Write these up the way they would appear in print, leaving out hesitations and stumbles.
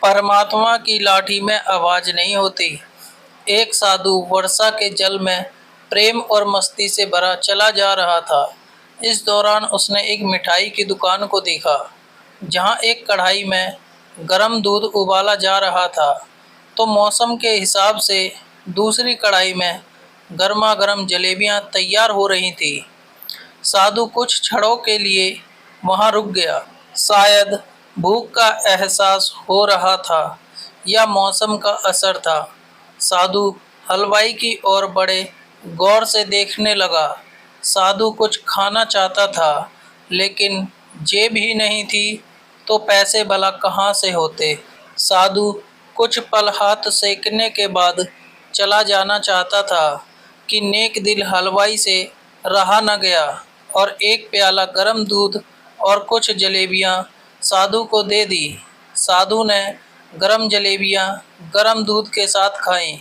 परमात्मा की लाठी में आवाज नहीं होती। एक साधु वर्षा के जल में प्रेम और मस्ती से भरा चला जा रहा था। इस दौरान उसने एक मिठाई की दुकान को देखा, जहां एक कढ़ाई में गर्म दूध उबाला जा रहा था, तो मौसम के हिसाब से दूसरी कढ़ाई में गर्मा गर्म जलेबियां तैयार हो रही थी। साधु कुछ क्षणों के लिए वहां रुक गया। शायद भूख का एहसास हो रहा था या मौसम का असर था। साधु हलवाई की ओर बड़े गौर से देखने लगा। साधु कुछ खाना चाहता था, लेकिन जेब ही नहीं थी, तो पैसे भला कहाँ से होते। साधु कुछ पल हाथ सेकने के बाद चला जाना चाहता था कि नेक दिल हलवाई से रहा न गया और एक प्याला गर्म दूध और कुछ जलेबियां साधु को दे दी। साधु ने गर्म जलेबियां गर्म दूध के साथ खाईं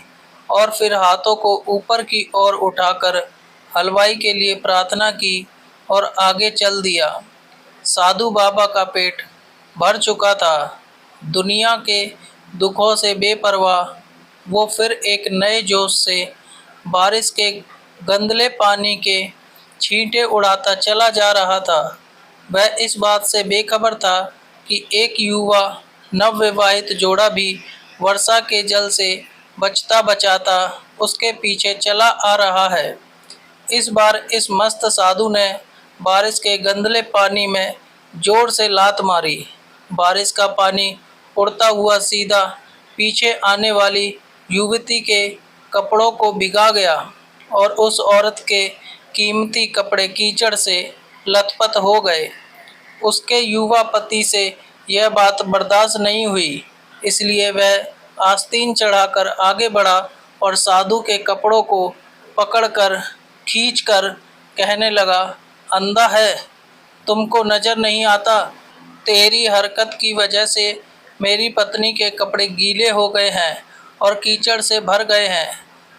और फिर हाथों को ऊपर की ओर उठाकर हलवाई के लिए प्रार्थना की और आगे चल दिया। साधु बाबा का पेट भर चुका था। दुनिया के दुखों से बेपरवाह वो फिर एक नए जोश से बारिश के गंदले पानी के छींटे उड़ाता चला जा रहा था। वह इस बात से बेखबर था कि एक युवा नवविवाहित जोड़ा भी वर्षा के जल से बचता बचाता उसके पीछे चला आ रहा है। इस बार इस मस्त साधु ने बारिश के गंदले पानी में जोर से लात मारी। बारिश का पानी उड़ता हुआ सीधा पीछे आने वाली युवती के कपड़ों को भिगा गया और उस औरत के कीमती कपड़े कीचड़ से लथपथ हो गए। उसके युवा पति से यह बात बर्दाश्त नहीं हुई, इसलिए वह आस्तीन चढ़ाकर आगे बढ़ा और साधु के कपड़ों को पकड़कर खींचकर कहने लगा, अंधा है, तुमको नजर नहीं आता? तेरी हरकत की वजह से मेरी पत्नी के कपड़े गीले हो गए हैं और कीचड़ से भर गए हैं।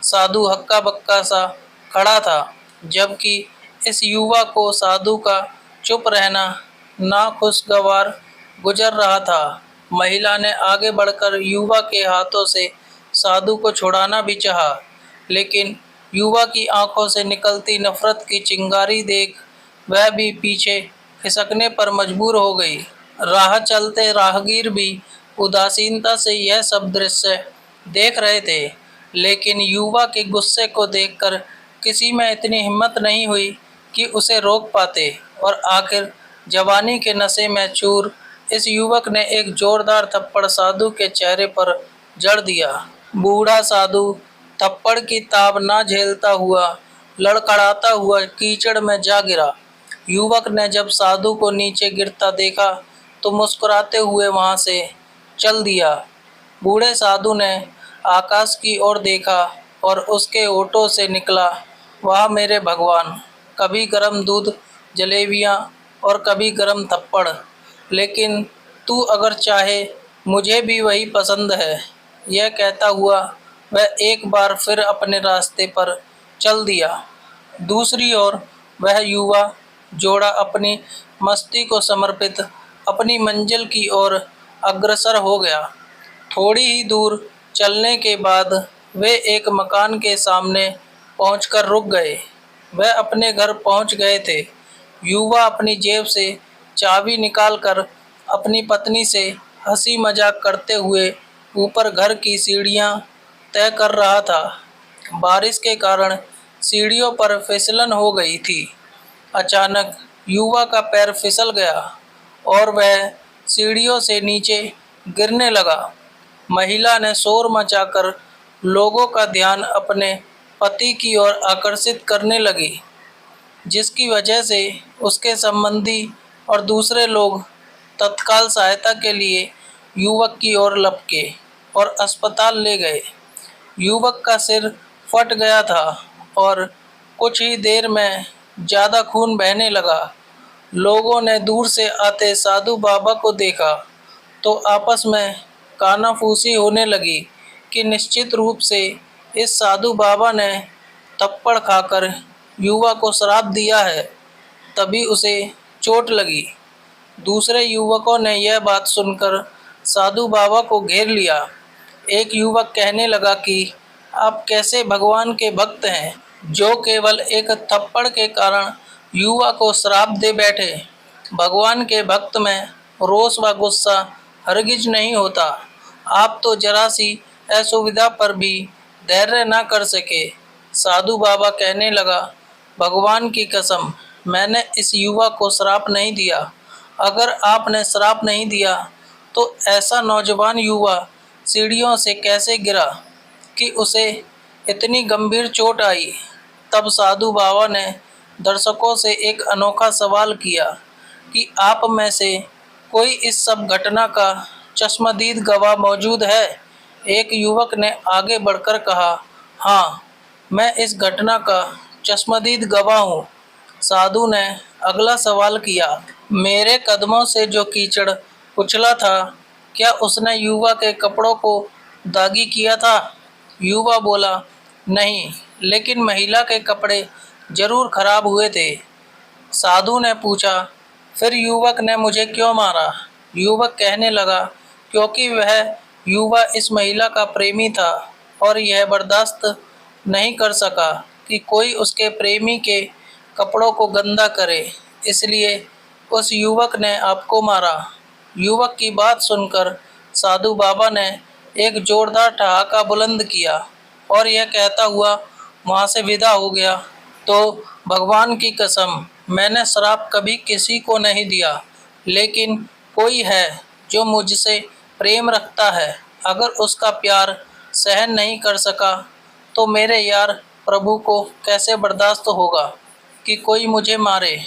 साधु हक्का बक्का सा खड़ा था, जबकि इस युवा को साधु का चुप रहना नाखुशगवार गुजर रहा था। महिला ने आगे बढ़कर युवा के हाथों से साधु को छुड़ाना भी चाहा, लेकिन युवा की आंखों से निकलती नफरत की चिंगारी देख वह भी पीछे खिसकने पर मजबूर हो गई। राह चलते राहगीर भी उदासीनता से यह सब दृश्य देख रहे थे, लेकिन युवा के गुस्से को देखकर किसी में इतनी हिम्मत नहीं हुई कि उसे रोक पाते और आखिर जवानी के नशे में चूर इस युवक ने एक जोरदार थप्पड़ साधु के चेहरे पर जड़ दिया। बूढ़ा साधु थप्पड़ की ताब ना झेलता हुआ लड़खड़ाता हुआ कीचड़ में जा गिरा। युवक ने जब साधु को नीचे गिरता देखा तो मुस्कुराते हुए वहां से चल दिया। बूढ़े साधु ने आकाश की ओर देखा और उसके होठों से निकला, वाह मेरे भगवान, कभी गरम दूध जलेबियां और कभी गरम थप्पड़, लेकिन तू अगर चाहे मुझे भी वही पसंद है। यह कहता हुआ वह एक बार फिर अपने रास्ते पर चल दिया। दूसरी ओर वह युवा जोड़ा अपनी मस्ती को समर्पित अपनी मंजिल की ओर अग्रसर हो गया। थोड़ी ही दूर चलने के बाद वे एक मकान के सामने पहुंचकर रुक गए। वह अपने घर पहुंच गए थे। युवा अपनी जेब से चाबी निकालकर अपनी पत्नी से हंसी मजाक करते हुए ऊपर घर की सीढ़ियां तय कर रहा था। बारिश के कारण सीढ़ियों पर फिसलन हो गई थी। अचानक युवा का पैर फिसल गया और वह सीढ़ियों से नीचे गिरने लगा। महिला ने शोर मचाकर लोगों का ध्यान अपने पति की ओर आकर्षित करने लगी, जिसकी वजह से उसके संबंधी और दूसरे लोग तत्काल सहायता के लिए युवक की ओर लपके और अस्पताल ले गए। युवक का सिर फट गया था और कुछ ही देर में ज़्यादा खून बहने लगा। लोगों ने दूर से आते साधु बाबा को देखा तो आपस में कानाफूसी होने लगी कि निश्चित रूप से इस साधु बाबा ने थप्पड़ खाकर युवा को श्राप दिया है, तभी उसे चोट लगी। दूसरे युवकों ने यह बात सुनकर साधु बाबा को घेर लिया। एक युवक कहने लगा कि आप कैसे भगवान के भक्त हैं, जो केवल एक थप्पड़ के कारण युवा को श्राप दे बैठे। भगवान के भक्त में रोष व गुस्सा हरगिज नहीं होता। आप तो जरा सी असुविधा पर भी धैर्य न कर सके। साधु बाबा कहने लगा, भगवान की कसम, मैंने इस युवा को श्राप नहीं दिया। अगर आपने श्राप नहीं दिया तो ऐसा नौजवान युवा सीढ़ियों से कैसे गिरा कि उसे इतनी गंभीर चोट आई। तब साधु बाबा ने दर्शकों से एक अनोखा सवाल किया कि आप में से कोई इस सब घटना का चश्मदीद गवाह मौजूद है। एक युवक ने आगे बढ़कर कहा, हाँ, मैं इस घटना का चश्मदीद गवाह हूँ। साधु ने अगला सवाल किया, मेरे कदमों से जो कीचड़ उछला था, क्या उसने युवा के कपड़ों को दागी किया था? युवा बोला, नहीं, लेकिन महिला के कपड़े जरूर खराब हुए थे। साधु ने पूछा, फिर युवक ने मुझे क्यों मारा? युवक कहने लगा, क्योंकि वह युवा इस महिला का प्रेमी था और यह बर्दाश्त नहीं कर सका कि कोई उसके प्रेमी के कपड़ों को गंदा करे, इसलिए उस युवक ने आपको मारा। युवक की बात सुनकर साधु बाबा ने एक जोरदार ठहाका बुलंद किया और यह कहता हुआ वहाँ से विदा हो गया, तो भगवान की कसम, मैंने श्राप कभी किसी को नहीं दिया, लेकिन कोई है जो मुझसे प्रेम रखता है। अगर उसका प्यार सहन नहीं कर सका तो मेरे यार प्रभु को कैसे बर्दाश्त होगा कि कोई मुझे मारे।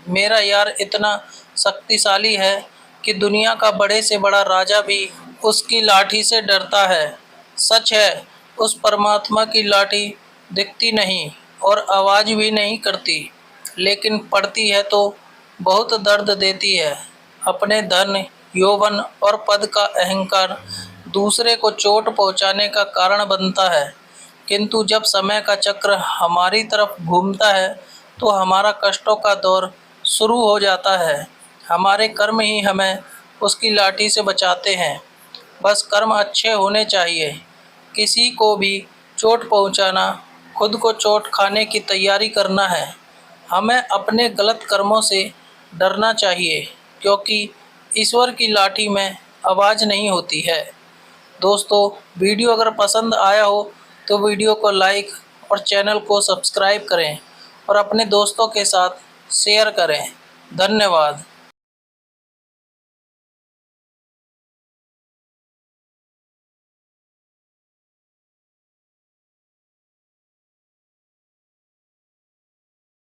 मेरा यार इतना शक्तिशाली है कि दुनिया का बड़े से बड़ा राजा भी उसकी लाठी से डरता है। सच है, उस परमात्मा की लाठी दिखती नहीं और आवाज़ भी नहीं करती, लेकिन पड़ती है तो बहुत दर्द देती है। अपने धन, यौवन और पद का अहंकार दूसरे को चोट पहुंचाने का कारण बनता है, किंतु जब समय का चक्र हमारी तरफ घूमता है तो हमारा कष्टों का दौर शुरू हो जाता है। हमारे कर्म ही हमें उसकी लाठी से बचाते हैं। बस कर्म अच्छे होने चाहिए। किसी को भी चोट पहुंचाना, खुद को चोट खाने की तैयारी करना है। हमें अपने गलत कर्मों से डरना चाहिए, क्योंकि ईश्वर की लाठी में आवाज़ नहीं होती है। दोस्तों, वीडियो अगर पसंद आया हो तो वीडियो को लाइक और चैनल को सब्सक्राइब करें और अपने दोस्तों के साथ शेयर करें। धन्यवाद।